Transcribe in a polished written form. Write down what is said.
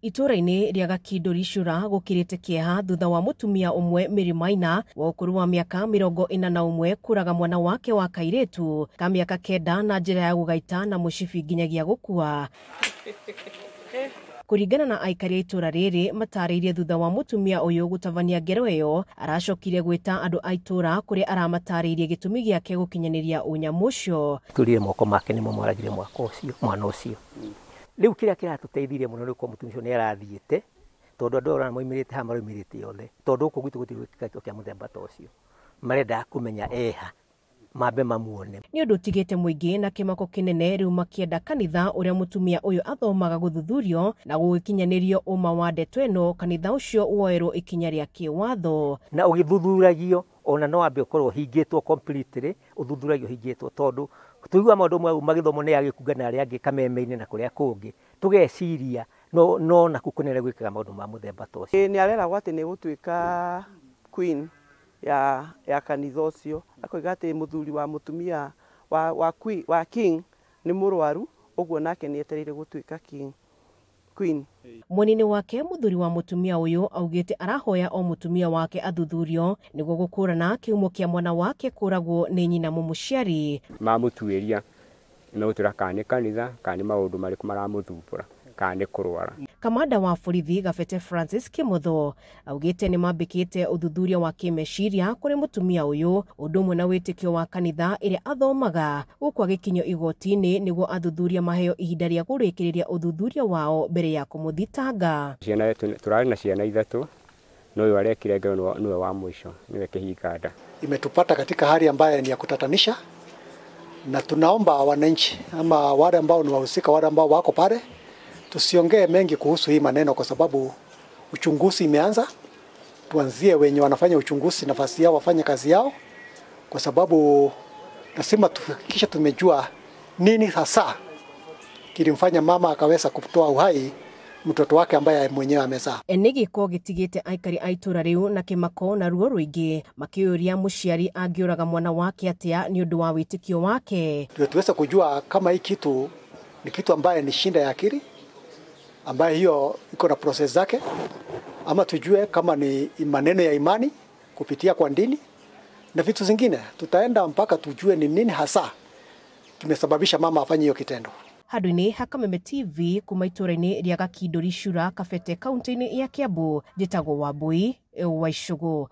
Itũra-inĩ rĩa Gakindũri Shura gũkirĩte kĩeha thutha wa mũtumia ũmwe Mary Maina wa ũkũrũ wa mĩaka 41 kũraga mwana wake wa kairĩtu ka mĩaka 9 na njĩra ya gũgaita na mũcibi nginyagia gũkua. Kũringana na aikari a itũra rĩrĩ matarĩirie thutha wa mũtumia ũyũ gũtabania ngero ĩyo, aracokire gwĩta andũ a itũra kũrĩa aramatarĩirie gĩtũmi gĩake gũkinyanĩria ũnyamũ ũcio. Turire moko make nĩmo mwaragire mwana ũcio. Rĩu kĩrĩa kĩratũteithirie mũno nĩ kwa mũtumia ũcio nĩ arathiĩte, tondũ andũ arĩa moimĩrĩte haha maroimĩrĩte othe, tondũ gũkũ gwitũ gũtirĩ gĩkĩro kĩa mũthemba ta ũcio. Marenda kũmenya eha mambe mamuone. Nĩ ũndũ ũtigĩte mũingĩ na kĩmako kĩnene, rĩu makĩenda kanitha ũrĩa mũtumia ũyũ athomaga gũthuthurio na gũgĩkinyanĩrio ũma wa ndeto ĩno, kanitha ũcio woerwo ikinya rĩa kĩwatho. Na ũgĩthuthuragio ona no ambe ũkorwo hingĩtwo completely, ũthuthuragio hingĩtwo, tondũ tũigua maũndũ mau magĩthomwo nĩ agĩkunga na arĩa angĩ kameme-inĩ na kũrĩa kũngĩ tũgeciria no naku kũnene gwĩkaga maũndũ ma mũthemba ta ũcio. Nĩ areragwo atĩ nĩ gũtuĩka queen ya kanitha ũcio, akoiga atĩ mũthuri wa mũtumia wa king nĩ mũrwaru, ũguo nake nĩ etereire gũtuĩka queen. Mwena-inĩ wake mũthuri wa mũtumia ũyũ augĩte arahoya o mũtumia wake athuthurio nĩguo gũkũrana kĩhumo kĩa mwana wake kũragwo nĩ nyina mũmũciari. Mamũtuĩria nĩ gũtũra kana nĩ kanitha kana nĩ maũndũ marĩkũ maramũthumbũra kana nĩ kũrwara. Kamanda wa borithi Gabete Francis Kimotho augĩte nĩ mambĩkĩte ũthuthuria wa kĩmeciria kũrĩ mũtumia ũyũ, ũndũ ũmwe na wĩtĩkio wa kanitha ĩrĩa athomaga, gũkũ agĩkinyio igoti-inĩ nĩguo athuthuria maheo ihinda rĩa gũrĩkĩrĩria ũthuthuria wao mbere ya kũmũthitanga. Tũrarĩ na ciana ithatũ, na ũyũ arekire ngero nĩwe wa mũico, nĩwe kĩhinganda. Imetupata katika hali ambayo ni ya kutatanisha, na tunaomba wananchi ama wale ambao ni wahusika, wale ambao wako pale, tusiongee mengi kuhusu hii maneno kwa sababu uchunguzi imeanza. Tuanzie wenye wanafanya uchunguzi nafasi yao wafanye kazi yao, kwa sababu lazima tuhakikishe tumejua nini hasa kilimfanya mama akaweza kutoa uhai mtoto wake ambaye mwenyewe amezaa. Enigiko gitigite aikari a itũra rĩu na kĩmako na ruo rũingĩ makĩũria mũciari angĩũraga mwana wake atĩa nĩ ũndũ wa wĩtĩkio wake. Tuweze kujua kama hii kitu ni kitu ambaye ni shinda ya akili, ambaye hiyo iko na process zake, ama tujue kama ni maneno ya imani kupitia kwa dini na vitu zingine. Tutaenda mpaka tujue ni nini hasa kimesababisha mama afanye hiyo kitendo. Handũ-inĩ ha Kameme TV kuma itũra-inĩ rĩa Gakindũri Shura Kabete kaunti-inĩ ya Kiambu, njĩtagwo Wambui wa Icũgũ.